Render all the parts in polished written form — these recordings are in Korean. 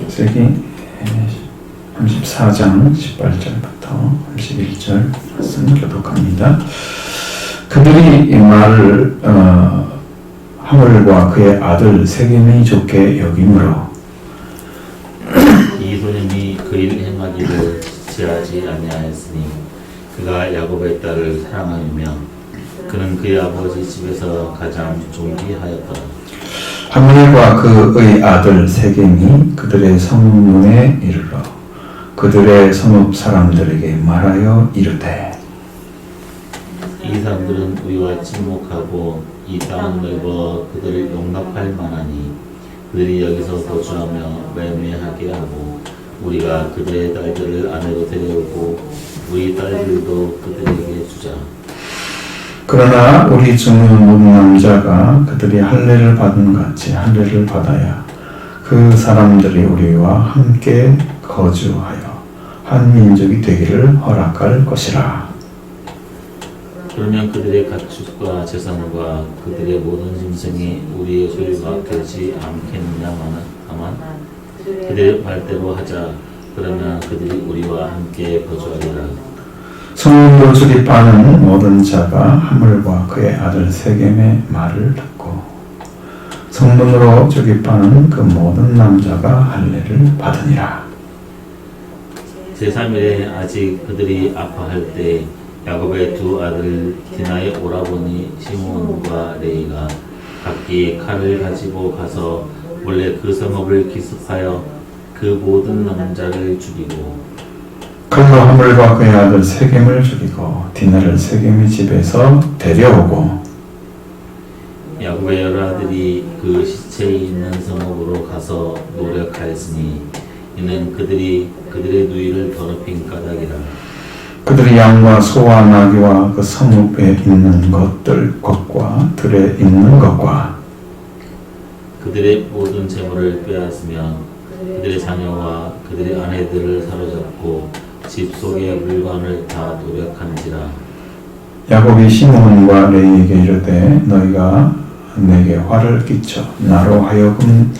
세기 34장 18절부터 31절 말씀 교독합니다. 그들이 이 말을 하물과 그의 아들 세겜이 좋게 여김으로 이 소년이 그 일 행하기를 지체하지 아니하였으니 그가 야곱의 딸을 사랑하며 그는 그의 아버지 집에서 가장 존귀하였더라. 하물과 그의 아들 세겜이 그들의 성문에 이르러 그들의 성읍 사람들에게 말하여 이르되 이 사람들은 우리와 친목하고 이 땅은 넓어 그들을 용납할 만하니 그들이 여기서 거주하며 매매하게 하고 우리가 그들의 딸들을 아내로 데려오고 우리 딸들도 그들에게 주자. 그러나 우리 중의 모든 남자가 그들이 할례를 받은 같이 할례를 받아야 그 사람들이 우리와 함께 거주하여 한 민족이 되기를 허락할 것이라. 그러면 그들의 가축과 재산과 그들의 모든 짐승이 우리의 소유가 되지 않겠느냐마는 다만 그들의 말대로 하자. 그러면 그들이 우리와 함께 거주하리라. 성문으로 출입하는 모든 자가 하물과 그의 아들 세겜의 말을 듣고 성문으로 출입하는 그 모든 남자가 할례를 받으니라. 제3일에 아직 그들이 아파할 때 야곱의 두 아들 디나의 오라버니 시몬과 레이가 각기 칼을 가지고 가서 몰래 그 성읍을 기습하여 그 모든 남자를 죽이고 칼로 하물과 그의 아들 세겜을 죽이고 디나를 세겜의 집에서 데려오고 야곱의 여러 아들이 그 시체에 있는 성읍으로 가서 노력하였으니 이는 그들이 그들의 누이를 더럽힌 까닭이라. 그들이 양과 소와 나귀와 그 성읍에 있는 것과 들에 있는 것과 그들의 모든 재물을 빼앗으며 그들의 자녀와 그들의 아내들을 사로잡고 집 속의 물건을 다 노력한지라. 야곱이 시몬과 레이에게 이르되 너희가 내게 화를 끼쳐 나로 하여금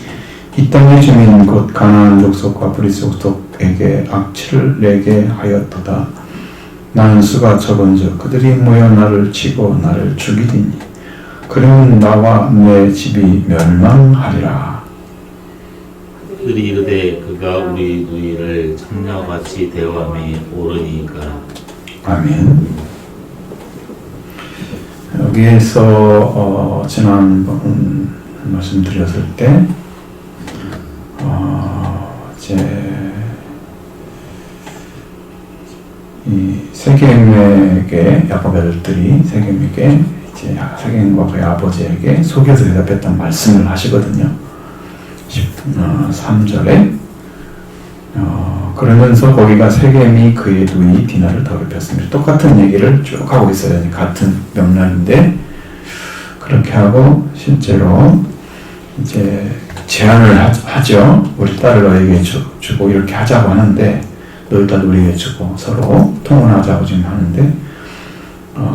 이 땅의 주민 곧 가나안 족속과 브릿 족속에게 악취를 내게 하였도다. 나는 수가 적은즉 그들이 모여 나를 치고 나를 죽이리니 그러면 나와 내 집이 멸망하리라. 그들이 이르되 그가 우리 누이를 청녀같이 대우함이 옳으니까. 아멘. 여기에서 지난번 말씀드렸을 때 이제 이 세겜에게 야곱의 아들들이 세겜에게 이제 세겜과 그의 아버지에게 속여서 대답했던 말씀을 하시거든요. 3절에 그러면서 거기가 세겜이 그의 누이 디나를 더럽혔습니다. 똑같은 얘기를 쭉 하고 있어요. 같은 명령인데 그렇게 하고 실제로 이제 제안을 하죠. 우리 딸을 너에게 주고 이렇게 하자고 하는데 너희 딸 우리에게 주고 서로 통혼하자고 지금 하는데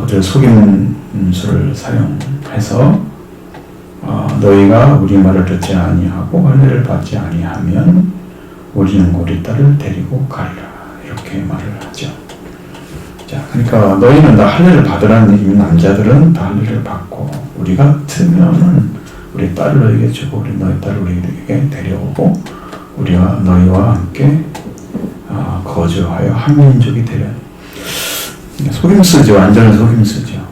그들 속임수를 사용해서 너희가 우리 말을 듣지 아니하고 할례를 받지 아니하면 우리는 우리 딸을 데리고 가리라 이렇게 말을 하죠. 자, 그러니까 너희는 다 할례를 받으라는 얘기면 남자들은 다 할례를 받고 우리 같으면은 우리 딸을 너희에게 주고 우리 너희 딸을 우리에게 데려오고 우리와 너희와 함께 거주하여 한 민족이 되려. 속임수죠. 완전한 속임수죠.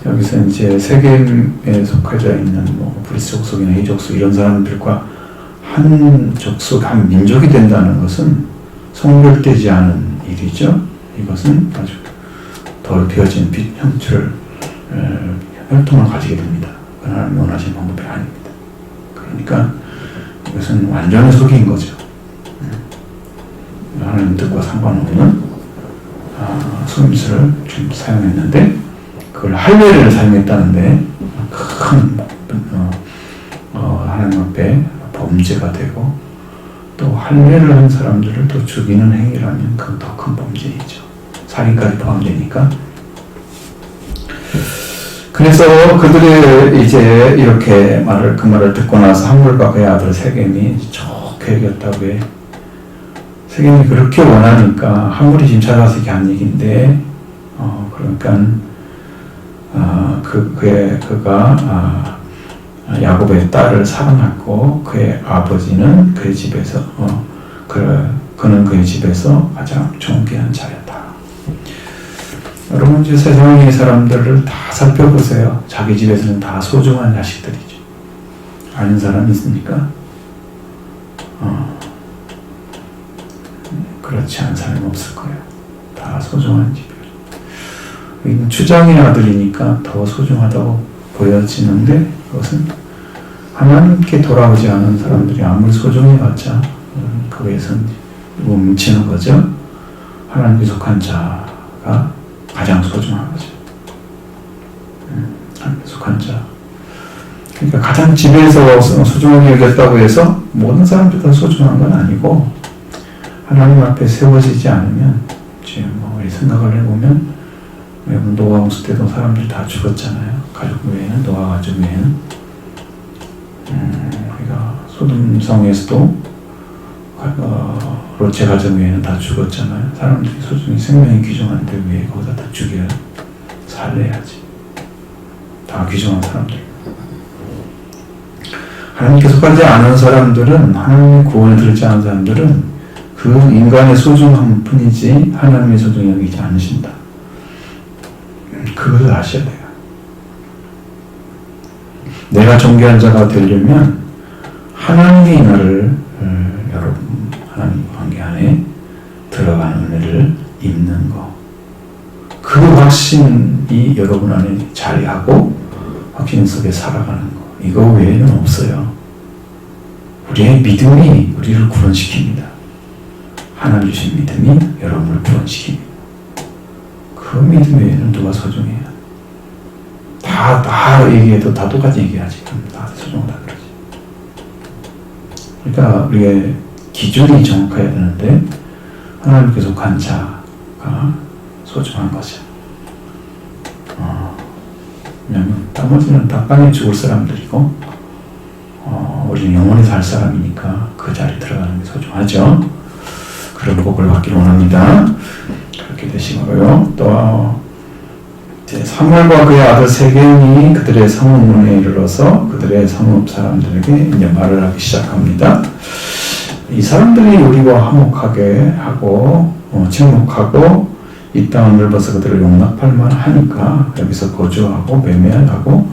여기서 이제 세겜에 속해져 있는 브릿 족속이나 이 족속 이런 사람들과 한 족속, 한 민족이 된다는 것은 성별되지 않은 일이죠. 이것은 아주 더럽혀진 빛 형체를 혈통을 가지게 됩니다. 하나님 원하시는 방법이 아닙니다. 그러니까 이것은 완전히 속인 거죠. 하나님 뜻과 상관없는 속임수를 좀 사용했는데 그걸 할례를 사용했다는데 큰 하나님 앞에 범죄가 되고 또 할례를 한 사람들을 또 죽이는 행위라면 그건 더 큰 범죄이죠. 살인까지 포함되니까. 그래서 그들이 이제 이렇게 그 말을 듣고 나서 하물과 그의 아들 세겜이 좋게 좋게 여겼다고 해. 세계인이 그렇게 원하니까 한물이 지금 찾아와서 이렇게 한 얘기인데, 그러니까 그가 야곱의 딸을 사랑했고 그의 아버지는 그의 집에서 그는 그의 집에서 가장 존귀한 자였다. 여러분 이제 세상의 사람들을 다 살펴보세요. 자기 집에서는 다 소중한 자식들이죠. 아는 사람 있습니까? 그렇지 않은 사람이 없을 거예요. 다 소중한 집이에요. 추장의 아들이니까 더 소중하다고 보여지는데 그것은 하나님께 돌아오지 않은 사람들이 아무리 소중해봤자 그에선 뭉치는 거죠. 하나님께 속한 자가 가장 소중한 거죠. 하나님께 속한 자. 그러니까 가장 집에서 소중하게 여겼다고 해서 모든 사람들 다 소중한 건 아니고 하나님 앞에 세워지지 않으면 지금 우리 생각을 해보면 노아 홍수 때도 사람들이 다 죽었잖아요. 가족 외에는 노아 가족 외에는 우리가 소돔성에서도 롯의 가족 외에는 다 죽었잖아요. 사람들이 소중히 생명이 귀중한데 왜 거기다 다 죽여요? 살려야지. 다 귀중한 사람들. 하나님께 속하지 않은 사람들은 하나님의 구원을 들지 않은 사람들은 그 인간의 소중함 뿐이지 하나님의 소중히 여기지 않으신다. 그것을 아셔야 돼요. 내가 존귀한 자가 되려면 하나님의 은혜를 여러분 하나님 관계 안에 들어가는 은혜를 입는 거. 그 확신이 여러분 안에 자리하고 확신 속에 살아가는 거. 이거 외에는 없어요. 우리의 믿음이 우리를 구원시킵니다. 하나님 주신 믿음이 여러분을 구원시킵니다. 그 믿음 외에는 누가 소중해요? 다 얘기해도 다 똑같이 얘기하지. 그럼 다 소중하다 그러지. 그러니까 우리의 기준이 정확해야 되는데 하나님께 속한 자가 소중한 거죠. 왜냐면 나머지는 다 땅에 죽을 사람들이고 우리는 영원히 살 사람이니까 그 자리에 들어가는 게 소중하죠. 그런 복을 받기를 원합니다. 그렇게 되시고요. 또 이제 사무엘과 그의 아들 세겜이 그들의 성읍문에 이르러서 그들의 성읍 사람들에게 이제 말을 하기 시작합니다. 이 사람들이 우리와 화목하게 하고 침묵하고 이 땅을 넓어서 그들을 용납할 만하니까 여기서 거주하고 매매하고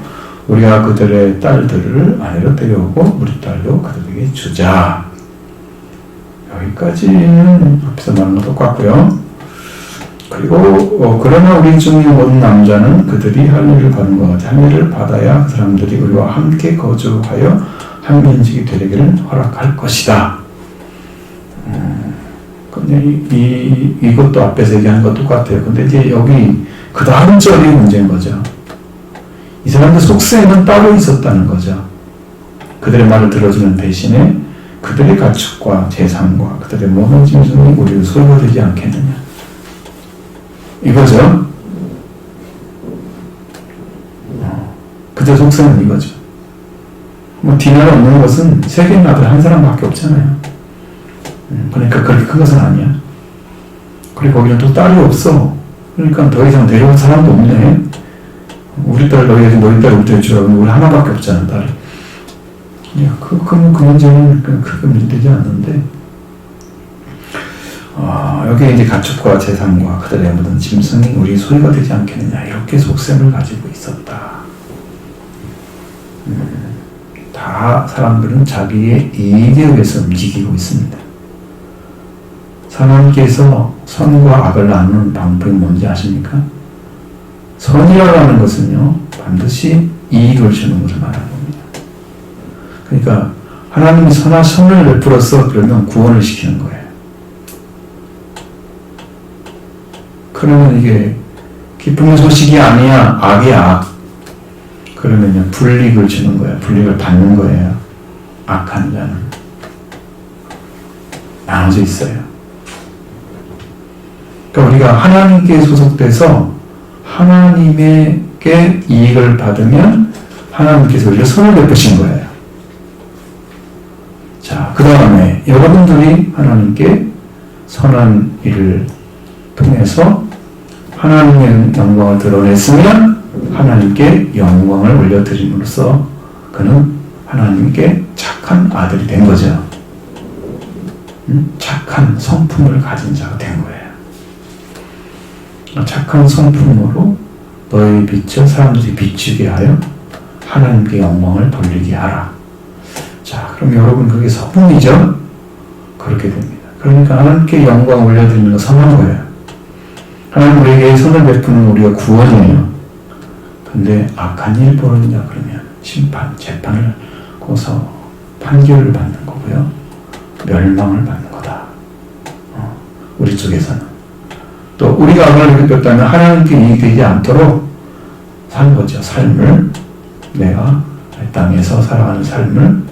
우리가 그들의 딸들을 아내로 데려오고 우리 딸도 그들에게 주자. 여기까지는 앞에서 말한 것 똑같고요. 그리고 그러나 우리 중에 모든 남자는 그들이 할 일을 받는 것 같아. 할 일을 받아야 그 사람들이 우리와 함께 거주하여 한 민족이 되기를 허락할 것이다. 근데 이것도 앞에서 얘기한 것 똑같아요. 근데 이제 여기 그 다음 절이 문제인 거죠. 이 사람들 속세에는 따로 있었다는 거죠. 그들의 말을 들어주는 대신에 그들의 가축과 재산과 그들의 모든 짐승이 우리를 소유되지 않겠느냐. 이거죠. 그들 속세는 이거죠. 뭐 디나를 얻는 것은 세계인 아들 한 사람밖에 없잖아요. 그러니까 그렇게 큰 것은 아니야. 그리고 거기는 또 딸이 없어. 그러니까 더 이상 데려온 사람도 없네. 우리 딸 너희에게 너희 딸 우리 딸 주라고 우리 하나밖에 없잖아 딸이. 야, 그 문제는 크게 문제되지 않는데 여기 이제 가축과 재산과 그들의 모든 짐승이 우리 소유가 되지 않겠느냐 이렇게 속셈을 가지고 있었다. 다 사람들은 자기의 이익에 의해서 움직이고 있습니다. 하나님께서 선과 악을 나누는 방법이 뭔지 아십니까? 선이라고 하는 것은요 반드시 이익을 주는 것을 말하는 겁니다. 그러니까 하나님이 선을 베풀어서 그러면 구원을 시키는 거예요. 그러면 이게 기쁨의 소식이 아니야 악이야 악. 그러면요 불이익을 주는 거예요. 불이익을 받는 거예요. 악한 자는 나눠져 있어요. 그러니까 우리가 하나님께 소속돼서 하나님에게 이익을 받으면 하나님께서 우리를 선을 베푸신 거예요. 자, 그 다음에 여러분들이 하나님께 선한 일을 통해서 하나님의 영광을 드러냈으면 하나님께 영광을 올려드림으로써 그는 하나님께 착한 아들이 된 거죠. 착한 성품을 가진 자가 된 거예요. 착한 성품으로 너의 빛을 사람들이 비추게 하여 하나님께 영광을 돌리게 하라. 자, 그럼 여러분 그게 성품이죠? 그렇게 됩니다. 그러니까 하나님께 영광 올려드리는 거 선한 거예요. 하나님 우리에게 선을 베푸는 우리가 구원이에요. 근데 악한 일 벌이냐 그러면 심판, 재판을 고서 판결을 받는 거고요. 멸망을 받는 거다. 우리 쪽에서는. 또 우리가 악을 베풀었다면 하나님께 이익이 되지 않도록 사는 거죠. 삶을 내가 땅에서 살아가는 삶을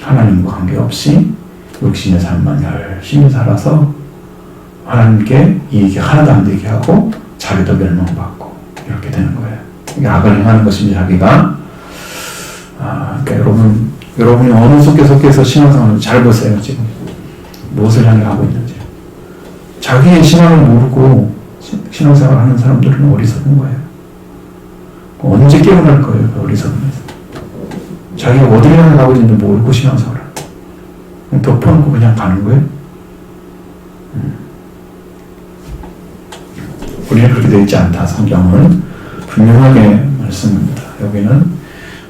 하나님과 관계없이 육신의 삶만 열심히 살아서 하나님께 이익이 하나도 안 되게 하고 자기도 멸망받고 이렇게 되는 거예요. 이게 악을 행하는 것인지 자기가 그러니까 여러분이 어느 속에서 신앙생활을 잘 보세요. 지금 무엇을 향해 가고 있는지. 자기의 신앙을 모르고 신앙생활을 하는 사람들은 어리석은 거예요. 언제 깨어날 거예요, 그 어리석음에서. 자기가 어디를 향해 가고 있는지 모르고 신앙생활을 덮어놓고 그냥 가는 거예요. 우리는 그렇게 되어 있지 않다. 성경은 분명하게 말씀합니다. 여기는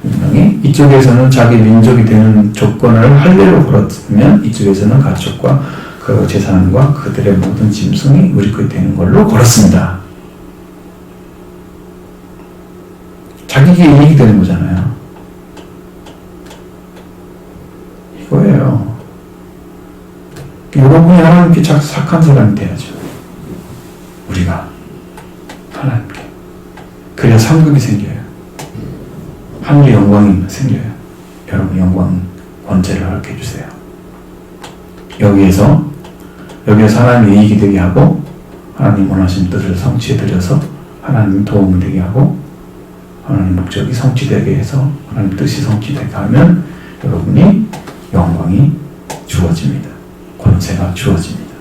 분명히 이쪽에서는 자기 민족이 되는 조건을 할례로 걸었으면 이쪽에서는 가축과 그 제사장과 그들의 모든 짐승이 우리 것이 되는 걸로 걸었습니다. 자기에게 이익이 되는 거잖아요. 이거예요. 여러분이 하나님께 착한 사람이 돼야죠. 우리가 하나님께. 그래야 상급이 생겨요. 하늘의 영광이 생겨요. 여러분 영광 권세를 허락해 주세요. 여기에서 하나님의 이익이 되게 하고 하나님 원하신 뜻을 성취해드려서 하나님 도움이 되게 하고 하나님 목적이 성취되게 해서 하나님 뜻이 성취되게 하면 여러분이 영광이 주어집니다. 권세가 주어집니다.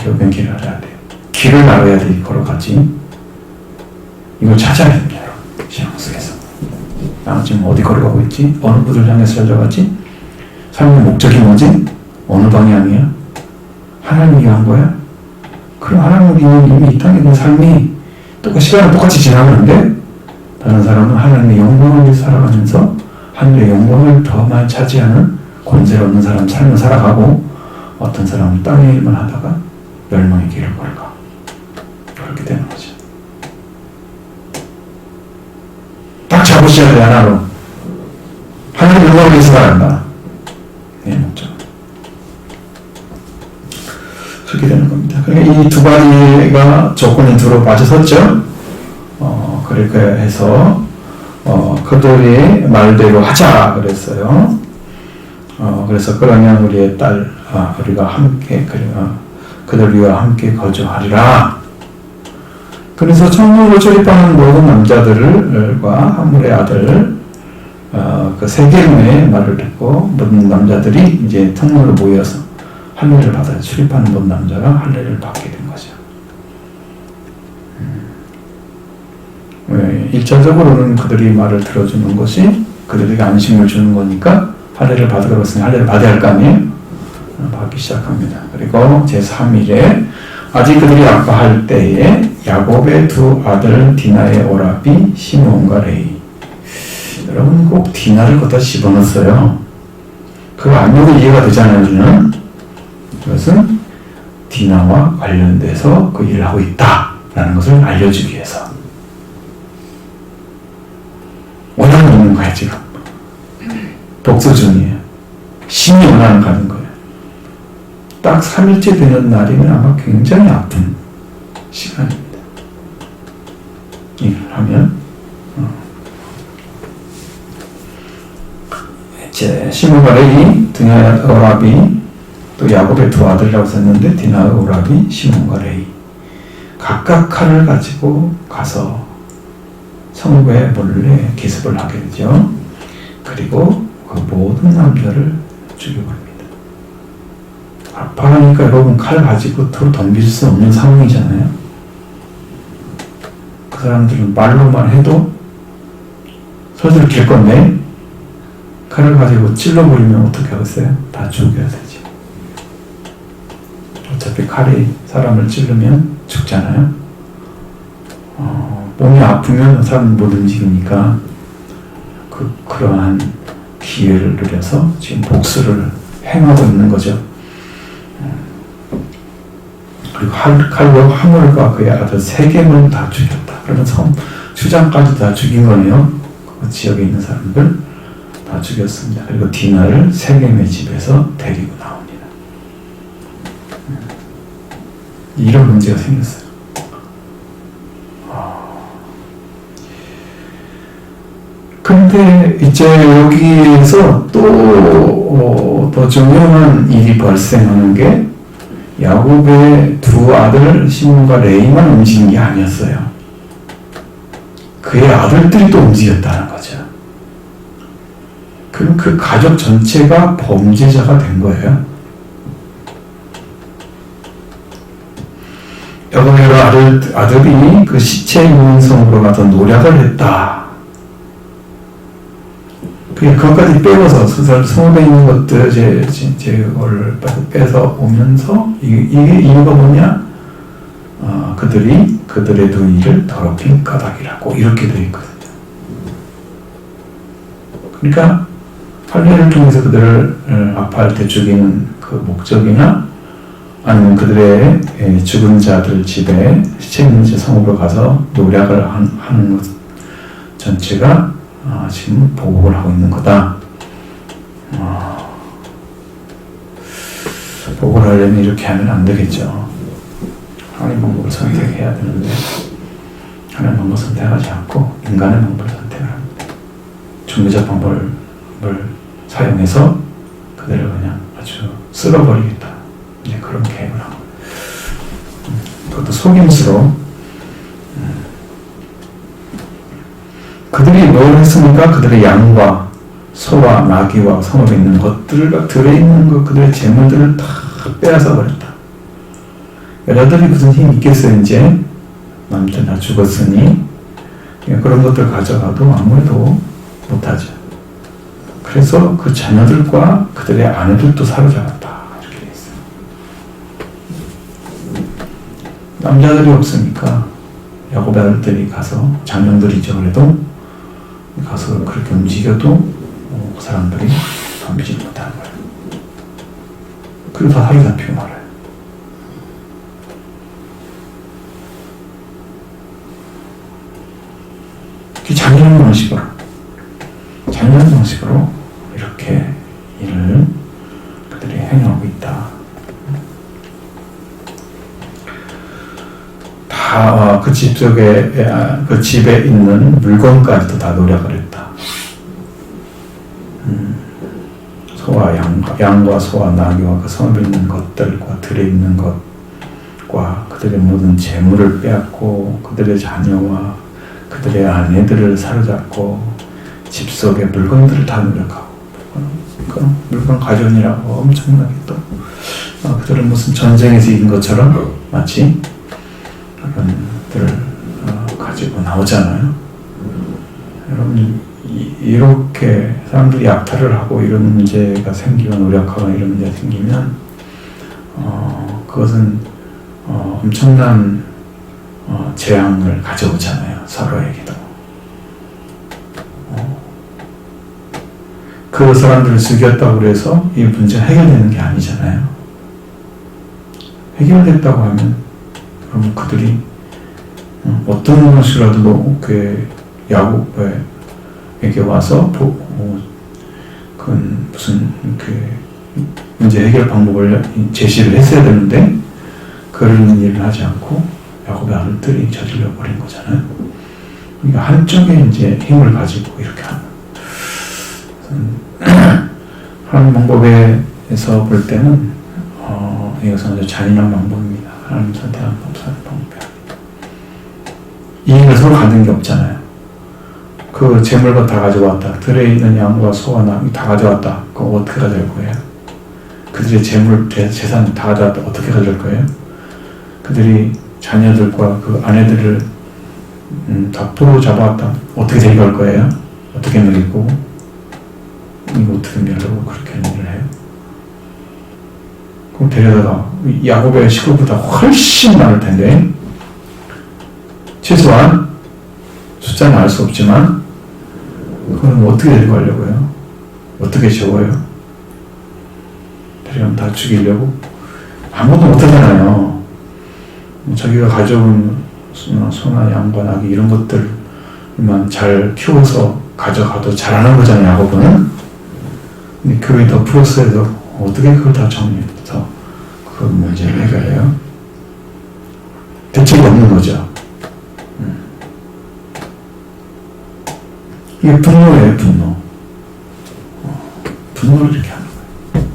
여러분 길을 알아야 돼요. 길을 알아야 돼. 걸어가지. 이걸 찾아야 됩니다. 신앙 속에서. 나는 지금 어디 걸어가고 있지? 어느 곳을 향해서 찾아가지? 삶의 목적이 뭐지? 어느 방향이야? 하나님이 한 거야? 그럼 하나님이 이미 이 땅에 있는 삶이 시간을 똑같이 지나가는데 다른 사람은 하나님의 영광을 위해 살아가면서 하늘의 영광을 더 많이 차지하는 권세를 얻는 사람 삶을 살아가고 어떤 사람은 땅의 일만 하다가 멸망의 길을 걸어가. 그렇게 되는 거죠. 딱 잡으셔야 돼. 하나로. 하나님 영광을 위해서 살아간다. 네, 목적. 그렇게 되는 겁니다. 그러니까 이 두 가지가 조건이 두루 빠져섰죠. 그렇게 해서 그들이 말대로 하자 그랬어요. 그래서 그러면 우리의 딸 우리가 함께 그들 위와 함께 거주하리라. 그래서 천국을 출입하는 모든 남자들과 하물의 아들 그 세겜의 말을 듣고 모든 남자들이 이제 통로로 모여서 할례를 받아요. 출입하는 모든 남자가 할례를 받게 된 거죠. 일차적으로는 그들이 말을 들어주는 것이 그들에게 안심을 주는 거니까 할례를 받으러 왔으니 할례를 받아야 할 거 아니에요? 받기 시작합니다. 그리고 제3일에 아직 그들이 아파할 때에 야곱의 두 아들 디나의 오라비 시몬과 레이. 여러분 꼭 디나를 거기다 집어넣었어요. 그거 안 해도 이해가 되잖아요. 우리는. 그것은 디나와 관련돼서 그 일을 하고 있다라는 것을 알려주기 위해서. 원하는 있는 거야 지금. 독서 중이에요. 심히 원하는 가는 거예요. 딱 3일째 되는 날이면 아마 굉장히 아픈 시간입니다. 이걸 하면 이제 시몬과 레이, 디나의 오라비, 또 야곱의 두 아들이라고 썼는데 디나의 오라비, 시몬과 레이 각각 칼을 가지고 가서 성읍에 몰래 기습을 하게 되죠. 그리고 그 모든 남자를 죽여버립니다. 아파하니까 여러분 칼 가지고 서로 덤빌 수 없는 상황이잖아요. 그 사람들은 말로만 해도 서둘러 길 건데 칼을 가지고 찔러버리면 어떻게 하겠어요? 다 죽여야 되지. 어차피 칼이 사람을 찌르면 죽잖아요. 몸이 아프면 사람은 못 움직이니까 그러한 기회를 누려서 지금 복수를 행하고 있는 거죠. 그리고 칼로 하물과 그의 아들 3명을 다 죽였다. 그러면 수장까지 다 죽인 거네요. 그 지역에 있는 사람들 다 죽였습니다. 그리고 디나를 세겜의 집에서 데리고 나옵니다. 이런 문제가 생겼어요. 근데 이제 여기에서 또 더 중요한 일이 발생하는 게 야곱의 두 아들 시몬과 레이만 움직인 게 아니었어요. 그의 아들들이 또 움직였다는 거죠. 그럼 그 가족 전체가 범죄자가 된 거예요. 야곱의 아들이 그 시체 있는 성으로 가서 노략을 했다. 그것까지 빼고서 성읍에 있는 것들 제걸 빼서 오면서 이게 이유가 뭐냐? 그들이 그들의 누이를 더럽힌 까닭이라고 이렇게 되어 있거든요. 그러니까 할례를 통해서 그들을 아파할 때 죽이는 그 목적이나 아니면 그들의 죽은 자들 집에 시체 있는 성읍으로 가서 노략을 하는 것 전체가 지금 보복을 하고 있는 거다. 보복을 하려면 이렇게 하면 안 되겠죠. 하나님 방법을 선택해야 되는데 하나님 방법을 선택하지 않고 인간의 방법을 선택을 합니다. 중개자 방법을 사용해서 그들을 그냥 아주 쓸어버리겠다. 이제 그런 계획을 하고 그것도 속임수로 그들이 뭘 했습니까? 그들의 양과 소와 나귀와 성읍에 있는 것들과 들어있는 그들의 재물들을 다 빼앗아 버렸다. 여자들이 무슨 힘이 있겠어요? 이제 남들 다 죽었으니 그런 것들 가져가도 아무래도 못하죠. 그래서 그 자녀들과 그들의 아내들도 사로잡았다. 이렇게 돼 있어요. 남자들이 없으니까 야곱의 아들들이 가서 장년들이죠. 그래도 가서 그렇게 움직여도 그 사람들이 덤비지 못하는 거예요. 그리고 다 사로잡히고 말아요. 잔인한 방식으로 이렇게 일을 그들이 행하고 있다. 다 그 집 속에 그 집에 있는 물건까지도 다 노략을 했다. 소와 양과 소와 나귀와 그 성읍에 있는 것들과 들에 있는 것과 그들의 모든 재물을 빼앗고 그들의 자녀와 그들의 아내들을 사로잡고 집 속의 물건들을 다 노력하고 물건 가전이라고 엄청나게 또 그들은 무슨 전쟁에서 이긴 것처럼 마치 물건들을 가지고 나오잖아요. 여러분 이렇게 사람들이 약탈을 하고 이런 문제가 생기거나 노력하거나 이런 문제가 생기면 그것은 엄청난 재앙을 가져오잖아요. 서로에게도. 그 사람들을 죽였다고 해서 이 문제가 해결되는 게 아니잖아요. 해결됐다고 하면 그럼 그들이 어떤 것이라도 그 야곱에게 와서 그 무슨 그 문제 해결 방법을 제시를 했어야 되는데 그런 일을 하지 않고 야곱의 아들들이 저질러 버린 거잖아요. 그러니까 한쪽에 이제 힘을 가지고 이렇게 하는. 하나님 방법에서 볼 때는 이것은 아주 잔인한 방법입니다. 하나님 선택한 방법이 아닙니다. 이익을 서로 갖는 게 없잖아요. 그 재물과 다 가져왔다. 들에 있는 양과 소와 남이 다 가져왔다. 그거 어떻게 가져갈 거예요? 그들의 재물, 재산 다 가져왔다. 어떻게 가져갈 거예요? 그들이 자녀들과 그 아내들을 다 포로 잡아왔다. 어떻게 데려갈 거예요? 어떻게 먹일 거고? 이거 어떻게 하려고 그렇게 얘기를 해요? 그럼 데려다가 야곱의 식구보다 훨씬 많을 텐데 최소한 숫자는 알 수 없지만 그건 어떻게 데려가려고요? 어떻게 재워요? 데려가면 다 죽이려고? 아무것도 못하잖아요. 자기가 가져온 소나 양과 나귀 이런 것들만 잘 키워서 가져가도 잘하는 거잖아요, 야곱은. 근데 그에 더 플러스해서 어떻게 그걸 다 정리해서 그 문제를 해결해요? 대책이 없는 거죠. 이게 분노예요, 분노. 분노를 이렇게 하는 거예요.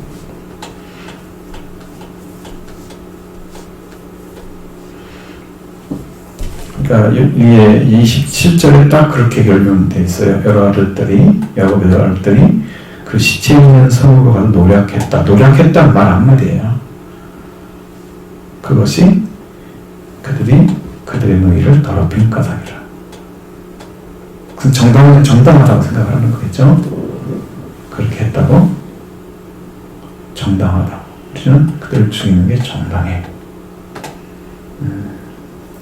그러니까 이게 27절에 딱 그렇게 결명되어 있어요. 여러 아들들이, 야곱의 여러 아들들이 그 시체 있는 성으로 가서 노력했다. 노력했다는 말 한마디예요. 그것이 그들이 그들의 너희를 더럽힌 까닭이라. 그 정당하다고 생각을 하는 거겠죠? 그렇게 했다고? 정당하다. 우리는 그들을 죽이는 게 정당해.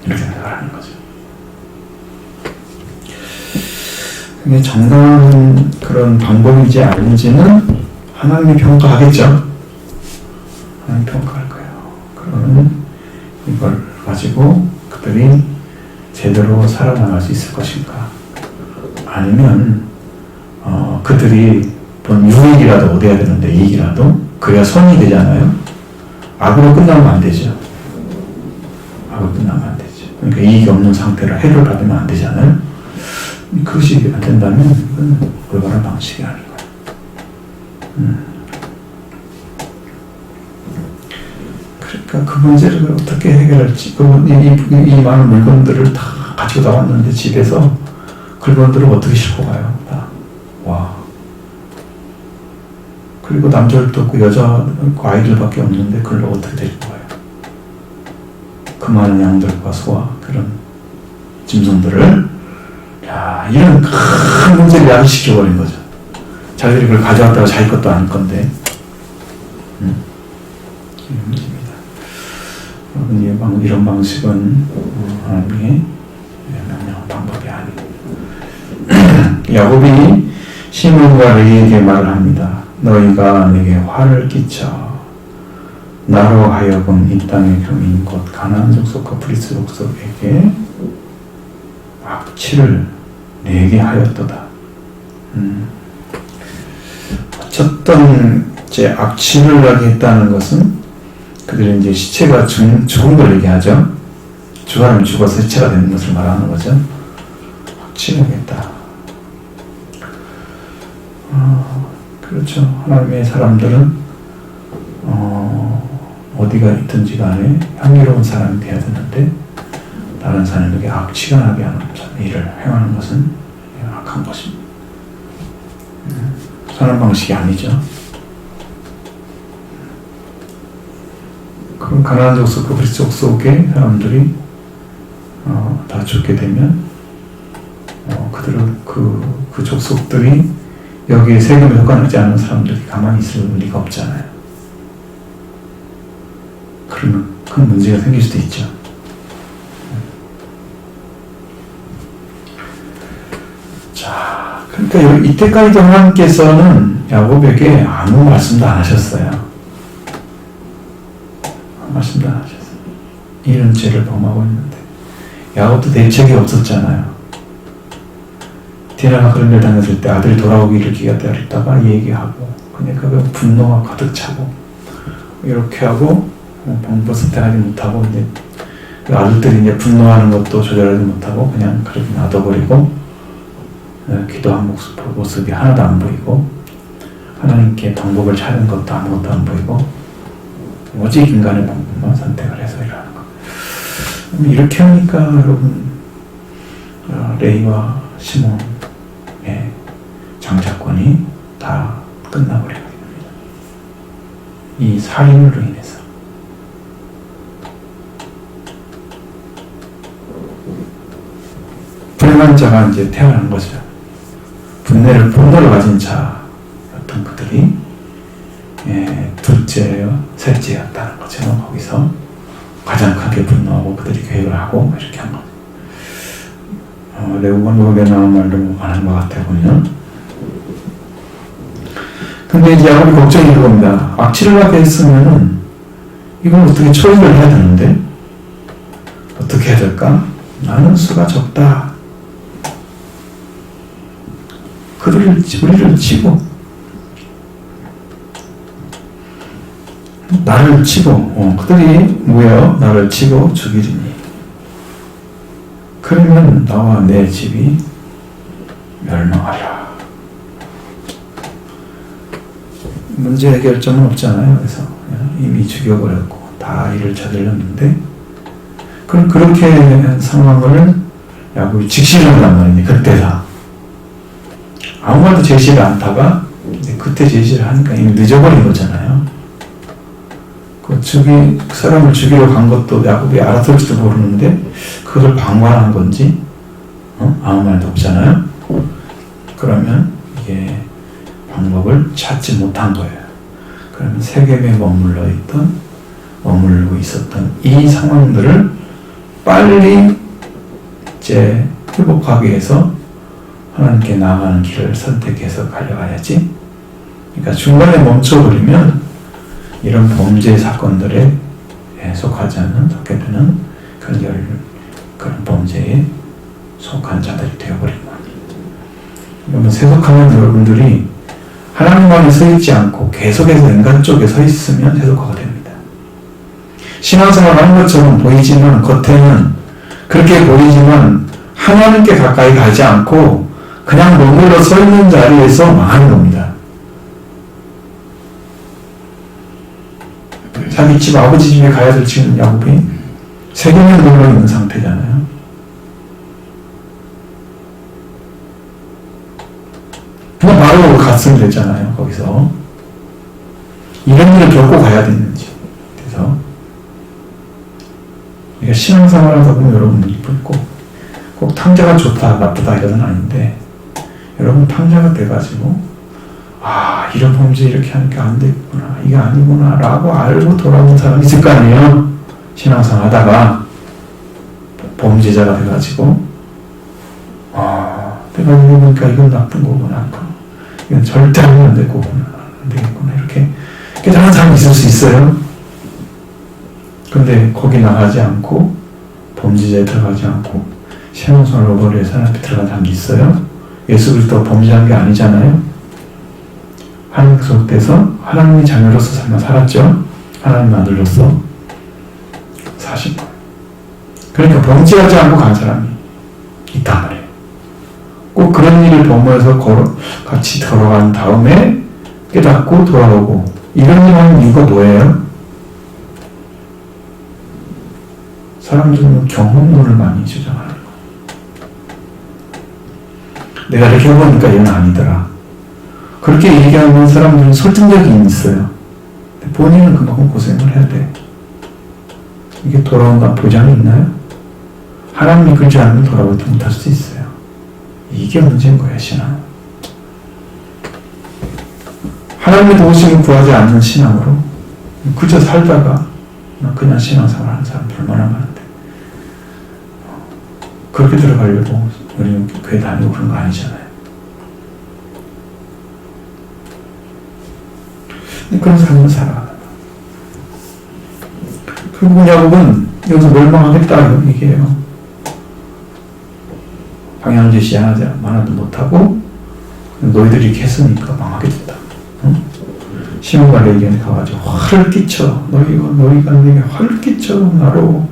이렇게 생각을 하는 거죠. 그게 정당한 그런 방법이지 아닌지는 하나님이 평가하겠죠. 하나님이 평가할 거예요. 그러면 이걸 가지고 그들이 제대로 살아나갈 수 있을 것인가? 아니면 그들이 본 유익이라도 얻어야 되는데 이익이라도 그래야 손이 되잖아요. 악으로 끝나면 안 되죠. 악으로 끝나면 안 되죠. 그러니까 이익이 없는 상태로 해를 받으면 안 되잖아요. 그것이 안 된다면 그건 올바른 방식이 아닌 거예요. 그러니까 그 문제를 어떻게 해결할지, 이 많은 물건들을 다 가지고 나왔는데 집에서 그 물건들을 어떻게 싣고 가요? 다. 와. 그리고 남자도 없고 여자 없고 아이들밖에 없는데 그걸 어떻게 데리고 가요? 그 많은 양들과 소와 그런 짐승들을, 야, 이런 큰 문제를 야기시켜버린 거죠. 자기들이 그걸 가져왔다고 자기 것도 아닐 건데. 이런 문제입니다. 이런 방식은 하나님의 명령한 방법이 아니에요. 야곱이 시몬과 레위에게 말을 합니다. 너희가 내게 화를 끼쳐 나로 하여금 이 땅의 교민 곧 가나안 족속과 브리스 족속에게 악취를 내게 하였도다. 어쨌든 이제 악취를 나게 했다는 것은 그들이 이제 시체가 죽은 걸 얘기하죠. 사람이 죽어서 시체가 되는 것을 말하는 거죠. 악취를 내겠다. 그렇죠. 하나님의 사람들은 어디가 있든지 간에 향기로운 사람이 되어야 되는데 다른 사람에게 악취가 나게 하는 일을 행하는 것은 악한 것입니다. 사는 방식이 아니죠. 그럼 가나안 족속, 브리스 족속의 사람들이 다 죽게 되면 그들은 그 족속들이 여기에 세금에 속하지 않은 사람들이 가만히 있을 리가 없잖아요. 그러면 큰 문제가 생길 수도 있죠. 자, 그러니까 이때까지도 하나님께서는 야곱에게 아무 말씀도 안 하셨어요. 아무 말씀도 안 하셨어요. 이런 죄를 범하고 있는데 야곱도 대책이 없었잖아요. 디나가 그런 일 당했을 때 아들이 돌아오기를 기다렸다가 얘기하고, 그러니까 그 분노가 가득 차고 이렇게 하고 방법을 하지 못하고 이제 그 아들들이 이제 분노하는 것도 조절하지 못하고 그냥 그렇게 놔둬버리고 기도한 모습이 하나도 안 보이고 하나님께 방법을 찾은 것도 아무것도 안 보이고 오직 인간의 방법만 선택을 해서 일하는 것. 이렇게 하니까 여러분 레이와 시몬 장자권이 다 끝나버리게 됩니다. 이 살인으로 인해서. 불행한 자가 이제 태어난 거죠. 분노를 가진 자였던 그들이 둘째요, 셋째였다는 거죠. 거기서 가장 크게 분노하고 그들이 계획을 하고 이렇게 한 거죠. 레오건복에 나온 말도 많은 것 같아 보면. 근데 이제 야곱이 걱정이 이겁니다. 악취를 하게 했으면은 이걸 어떻게 처리를 해야 되는데 어떻게 해야 될까? 나는 수가 적다. 우리를 치고 나를 치고 그들이 뭐예요? 나를 치고 죽이리니 그러면 나와 내 집이 멸망하라. 문제 해결점은 없잖아요. 그래서 이미 죽여버렸고 다 일을 저질렀는데 그럼 그렇게 상황을 야곱이 직시를 한단 말이니 그때 다 아무 말도 제시를 않다가 그때 제시를 하니까 이미 늦어버린 거잖아요. 그 사람을 죽이러 간 것도 야곱이 알았을지도 모르는데 그걸 방관한 건지 아무 말도 없잖아요. 그러면 이게 방법을 찾지 못한 거예요. 그러면 세겜에 머물고 있었던 이 상황들을 빨리 이제 회복하기 위해서 하나님께 나아가는 길을 선택해서 가려가야지. 그러니까 중간에 멈춰버리면 이런 범죄 사건들에 속하지 않는, 속게 되는 그런 범죄에 속한 자들이 되어버린 겁니다. 그러면 세속하는 여러분들이 하나님 안에 서 있지 않고 계속해서 인간 쪽에 서 있으면 세속화가 됩니다. 신앙생활 하는 것처럼 보이지만 겉에는 그렇게 보이지만 하나님께 가까이 가지 않고 그냥 머물러 서 있는 자리에서 망하는 겁니다. 자기 집 아버지 집에 가야 될 지금 야곱이 세겜에 머물러 있는 상태잖아요. 그냥 바로 갔으면 됐잖아요. 거기서 이런 일을 겪고 가야 되는지. 그래서 우리가 신앙생활 하다 보면 여러분 꼭 탕자가 좋다 나쁘다 이런 건 아닌데 여러분 탕자가 돼가지고 이런 범죄 이렇게 하니까 안 되겠구나 이게 아니구나 라고 알고 돌아오는 사람이 있을 거 아니에요. 신앙생활 하다가 범죄자가 돼가지고 내가 보니까 이건 나쁜 거구나 이건 절대 하면 안 될 거구나 안 되겠구나 이렇게 깨달은 사람이 있을 수 있어요. 근데 거기 나가지 않고 범죄자에 들어가지 않고 신앙생활 오버리에 사람이 들어간 사람도 있어요. 예수 그리스도가 범죄한 게 아니잖아요. 하나님 속에서 하나님의 자녀로서 살았죠. 하나님 아들로서 사신 거예요. 그러니까 범죄하지 않고 간 사람이 있단 말이에요. 꼭 그런 일을 범해서 같이 걸어간 다음에 깨닫고 돌아오고 이런 일 하는 이유가 뭐예요? 사람들은 경험론을 많이 주장하는 거예요. 내가 이렇게 해보니까 이건 아니더라. 그렇게 얘기하는 사람들은 설득력이 있어요. 본인은 그만큼 고생을 해야 돼. 이게 돌아온다 보장이 있나요? 하나님이 그러지 않으면 돌아오지 못할 수 있어요. 이게 문제인 거예요, 신앙. 하나님의 도우심을 구하지 않는 신앙으로 그저 살다가 그냥 신앙생활 하는 사람 얼마나 많은데 그렇게 들어가려고 우리는 교회 다니고 그런 거 아니잖아요. 그런 삶을 살아가는 거예요. 결국 야곱은 여기서 멸망하겠다 얘기해요. 방향 제시하지 하나도 못하고 너희들이 이렇게 했으니까 망하게 됐다. 시몬발에게 가가지고 화를 끼쳐 너희가 내게 화를 끼쳐 나로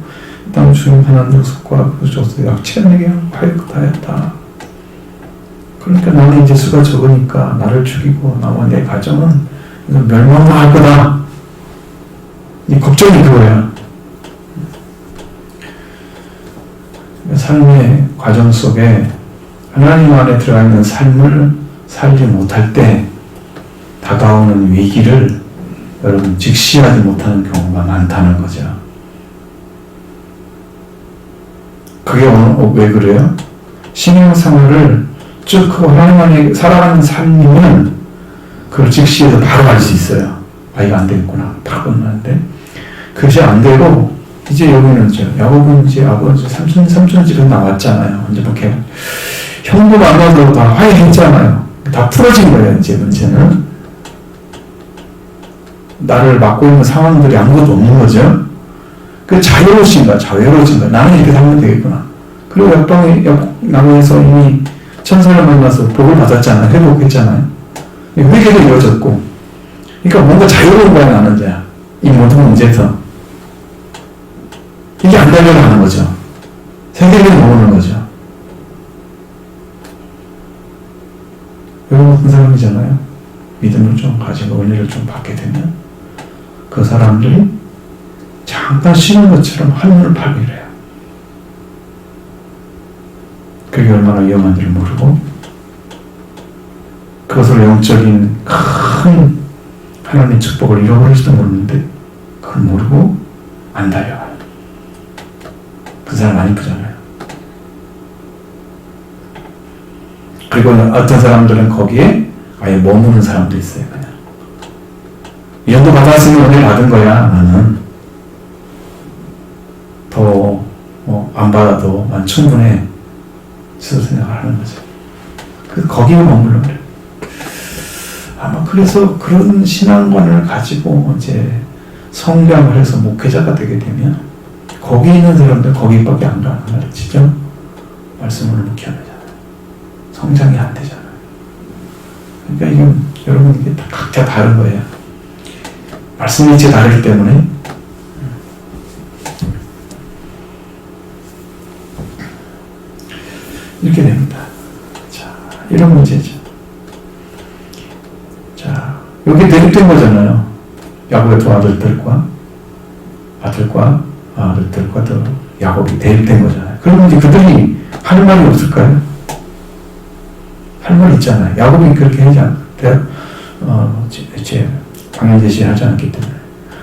땅 주인 하나님 속과 그 조서 약치가 내게 하였고 다 했다. 그러니까 나는 이제 수가 적으니까 나를 죽이고 나와 내 가정은 멸망할 거다. 이 걱정이 그거야. 삶의 과정 속에 하나님 안에 들어가 있는 삶을 살지 못할 때 다가오는 위기를 여러분 직시하지 못하는 경우가 많다는 거죠. 그게 왜 그래요? 신앙생활을 쭉 하나님 안에 살아가는 삶이면 그걸 직시해서 바로 알 수 있어요. 아, 이거 안 되겠구나. 바로 끝나는데. 그것이 안 되고, 이제 여기는 야곱은 이제 아버지 삼촌 집에 나왔잖아요. 이제 이렇게 형도 만나도 다 화해했잖아요. 다 풀어진 거예요. 이제 문제는 나를 맡고 있는 상황들이 아무것도 없는 거죠. 그 자유로우신 거야. 나는 이렇게 살면 되겠구나. 그리고 나무에서 이미 천사를 만나서 복을 받았잖아요. 회복했잖아요. 회개도 이루어졌고, 그러니까 뭔가 자유로운 거야. 나는 이제 이 모든 문제에서 이게 안 되려고 하는 거죠. 세계를 모으는 거죠. 여러분, 그 사람이잖아요. 믿음을 좀 가지고 은혜를 좀 받게 되면 그 사람들이 잠깐 쉬는 것처럼 하늘을 팔고 이래요. 그게 얼마나 위험한지를 모르고 그것으로 영적인 큰 하나님의 축복을 잃어버릴지도 모르는데 그걸 모르고 안 달려가요. 그 사람 안 이쁘잖아요. 그리고 어떤 사람들은 거기에 아예 머무는 사람도 있어요. 그냥 이 정도 받았으면 은혜 받은 거야. 나는 더 안 받아도 난 충분해. 스스로 생각을 하는 거죠. 그래서 거기에 머물러 그래요. 아마 그래서 그런 신앙관을 가지고 이제 성장을 해서 목회자가 되게 되면 거기 있는 사람들 거기밖에 안 가는 말이죠. 말씀을 묵혀야 되잖아요. 성장이 안 되잖아요. 그러니까 이건 여러분 이게 다 각자 다른 거예요. 말씀이 이제 다르기 때문에 이렇게 됩니다. 자, 이런 문제죠. 자, 여기 대립된 거잖아요. 야곱의 두 아들들과 또 야곱이 대립된 거잖아요. 그러면 이제 그들이 할 말이 없을까요? 할 말 있잖아요. 야곱이 그렇게 하지 않대요. 이제 방향 제시하지 않기 때문에.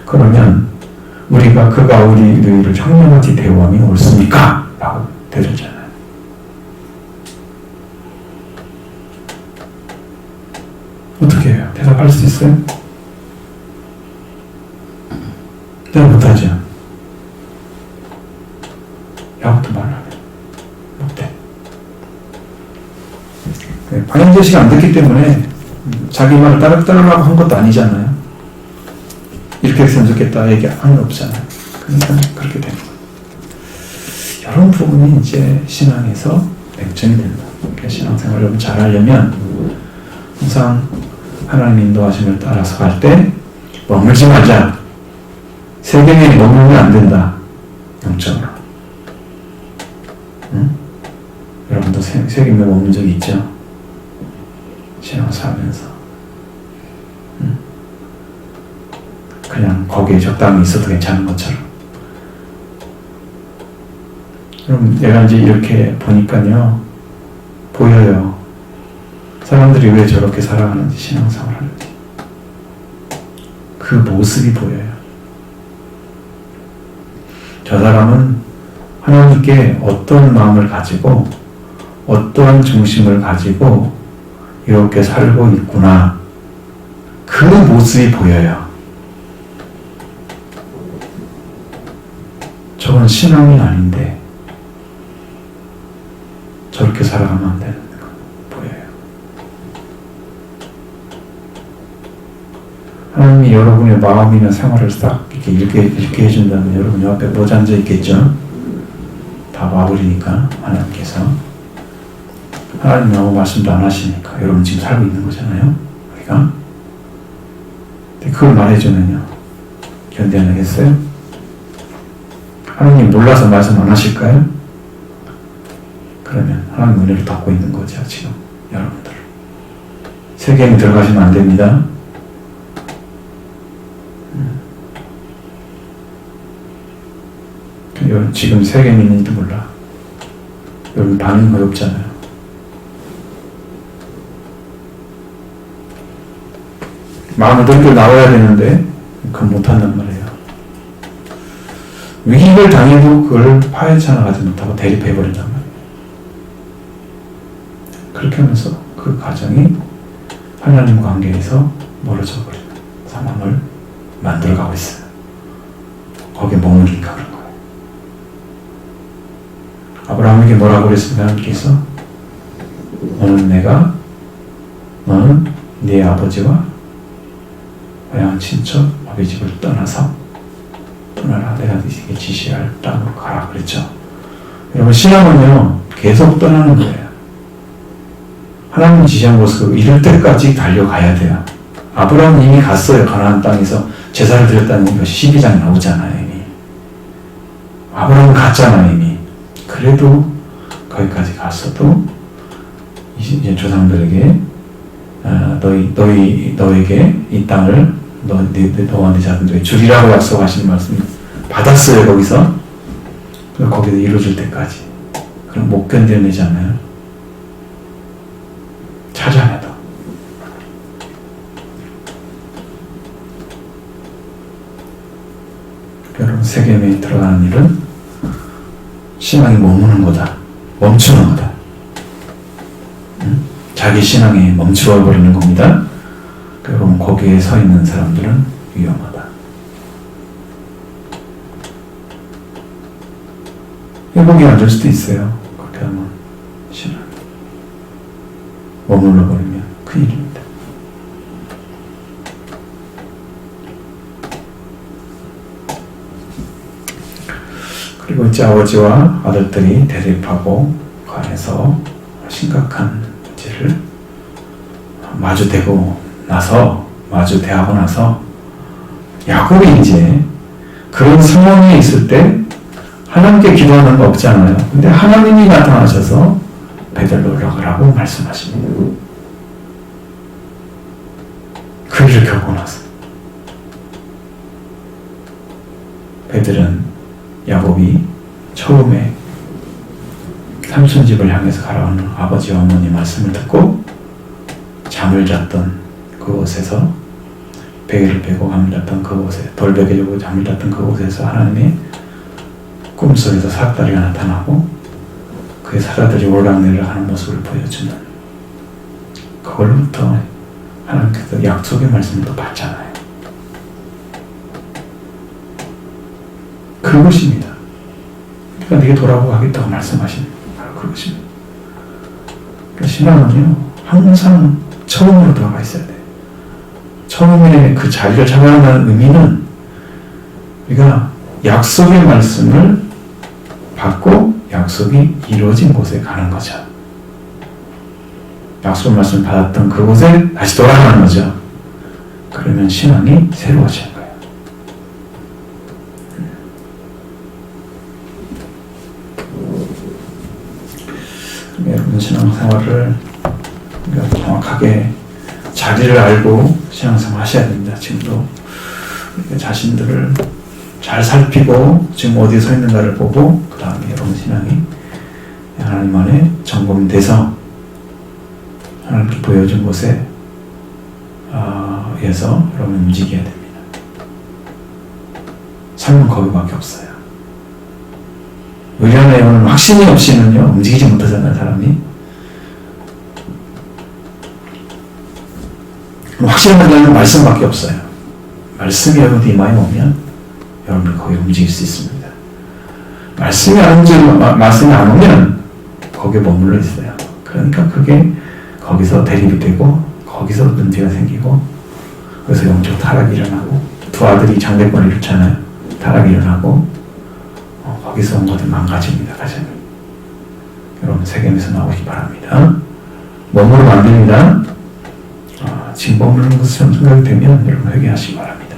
그러면 그가 우리를 형님같이 대우함이 옳습니까? 라고 대줬잖아요. 어떻게 해요? 대답할 수 있어요? 대답 못하죠. 야곱도 말을 안 해. 못해. 방향 제시가 안 됐기 때문에 자기 말을 따르라고 한 것도 아니잖아요. 이렇게 했으면 좋겠다 얘기한 건 없잖아요. 그러니까 그렇게 되는 거예요. 이런 부분이 이제 신앙에서 맹점이 된다. 그러니까 신앙생활을 여러분 잘 하려면 항상 하나님 인도하심을 따라서 갈 때 머물지 말자. 세계에 머물면 안 된다. 영적으로. 응? 여러분도 세계에 머문 적이 있죠? 신앙 살면서. 응? 그냥 거기에 적당히 있어도 괜찮은 것처럼. 그럼 내가 이제 이렇게 보니까요, 보여요. 사람들이 왜 저렇게 살아가는지, 신앙생활 하는지. 그 모습이 보여요. 저 사람은 하나님께 어떤 마음을 가지고, 어떠한 중심을 가지고, 이렇게 살고 있구나. 그 모습이 보여요. 저건 신앙이 아닌데, 저렇게 살아가면 안 되는 거 보여요. 하나님이 여러분의 마음이나 생활을 싹 이렇게 읽게 해준다면 여러분 옆에 뭐 앉아 있겠죠? 다 와버리니까 하나님께서 하나님 아무 말씀도 안 하시니까 여러분 지금 살고 있는 거잖아요. 우리가 근데 그걸 말해주면요 견뎌 안 하겠어요? 하나님 몰라서 말씀 안 하실까요? 그러면 하나님 은혜를 받고 있는 거죠 지금 여러분들. 세계에 들어가시면 안 됩니다. 지금 세계 있는지도 몰라. 여러분 반응이 거의 없잖아요. 마음을 들고 나와야 되는데 그건 못한단 말이에요. 위기를 당해도 그걸 파헤쳐 나가지 못하고 대립해버린단 말이에요. 그렇게 하면서 그 가정이 하나님 관계에서 멀어져 버리는 상황을 만들어가고 있어요. 거기에 머무르니까 그런 거예요. 아브라함에게 뭐라고 그랬습니까? 하나님께서 너는 네 아버지와 고향 친척 아비 집을 떠나라. 내가 네게 지시할 땅으로 가라 그랬죠. 여러분 신앙은요 계속 떠나는 거예요. 하나님 지시한 곳으로 이럴 때까지 달려가야 돼요. 아브라함은 이미 갔어요. 가나안 땅에서 제사를 드렸다는 것이 12장에 나오잖아요. 이미 아브라함은 갔잖아요. 이미. 그래도 거기까지 갔어도 이제 조상들에게 너에게 이 땅을 너와 네 자손들에게 주리라고 약속하신 말씀 받았어요. 거기서 거기서 이루어질 때까지. 그럼 못 견뎌내잖아요. 찾아내도. 여러분 세겜에 들어가는 일은 신앙이 머무는 거다. 멈추는 거다. 자기 신앙에 멈추어 버리는 겁니다. 여러분 거기에 서 있는 사람들은 위험하다. 회복이 안 될 수도 있어요. 그렇게 하면 신앙 머물러 버리면 큰일입니다. 그리고 이제 아버지와 아들들이 대립하고 그 안에서 심각한 문제를 마주대하고 나서 야곱이 이제 그런 상황에 있을 때 하나님께 기도하는 거 없잖아요. 근데 하나님이 나타나셔서 베들로 올라가라고 말씀하십니다. 그 일을 겪고 나서 베들은 야곱이 처음에 삼촌 집을 향해서 가라는 아버지와 어머니 말씀을 듣고 잠을 잤던 그곳에서 베개를 베고 잠을 잤던 그곳에 돌베개 주고 잠을 잤던 그곳에서 하나님의 꿈속에서 사다리가 나타나고 그의 사자들이 오르락내리락 하는 모습을 보여주는 그걸로부터 하나님께서 약속의 말씀을 또 받잖아요. 그것입니다. 그러니까 네게 돌아오고 하겠다고 말씀하신 바로 그것입니다. 그러니까 신앙은요 항상 처음으로 돌아가 있어야 돼요. 처음에 그 자리를 잡아가는 의미는 우리가 약속의 말씀을 받고 약속이 이루어진 곳에 가는 거죠. 약속 말씀 받았던 그곳에 다시 돌아가는 거죠. 그러면 신앙이 새로워지는 거예요. 여러분 신앙생활을 정확하게 자리를 알고 신앙생활 하셔야 됩니다. 지금도 자신들을 잘 살피고 지금 어디에 서 있는가를 보고 그 다음에 여러분 신앙이 하나님 안에 점검돼서 하나님께 보여준 곳에 의해서 여러분 움직여야 됩니다. 삶은 거기밖에 없어요. 의련의 영은 확신이 없이는요 움직이지 못하잖아요. 사람이 확신을 가는 말씀밖에 없어요. 말씀이 여러분 이 마음에 오면 여러분이 거기에 움직일 수 있습니다. 말씀이 안 오면 거기에 머물러 있어요. 그러니까 그게 거기서 대립이 되고 거기서 문제가 생기고 그래서 영적 타락이 일어나고 두 아들이 장대권을 잃잖아요. 타락이 일어나고 거기서 모든 망가집니다. 가정이. 여러분 세겜에서 나오시기 바랍니다. 머무르면 안 됩니다. 지금 머무르는 것처럼 생각이 되면 여러분 회개하시기 바랍니다.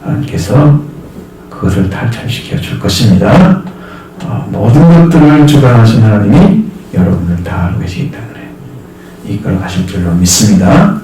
하나님께서 그것을 탈출시켜 줄 것입니다. 모든 것들을 주관하신 하나님이 여러분을 다 알고 계시기 때문에 이끌어 가실 줄로 믿습니다.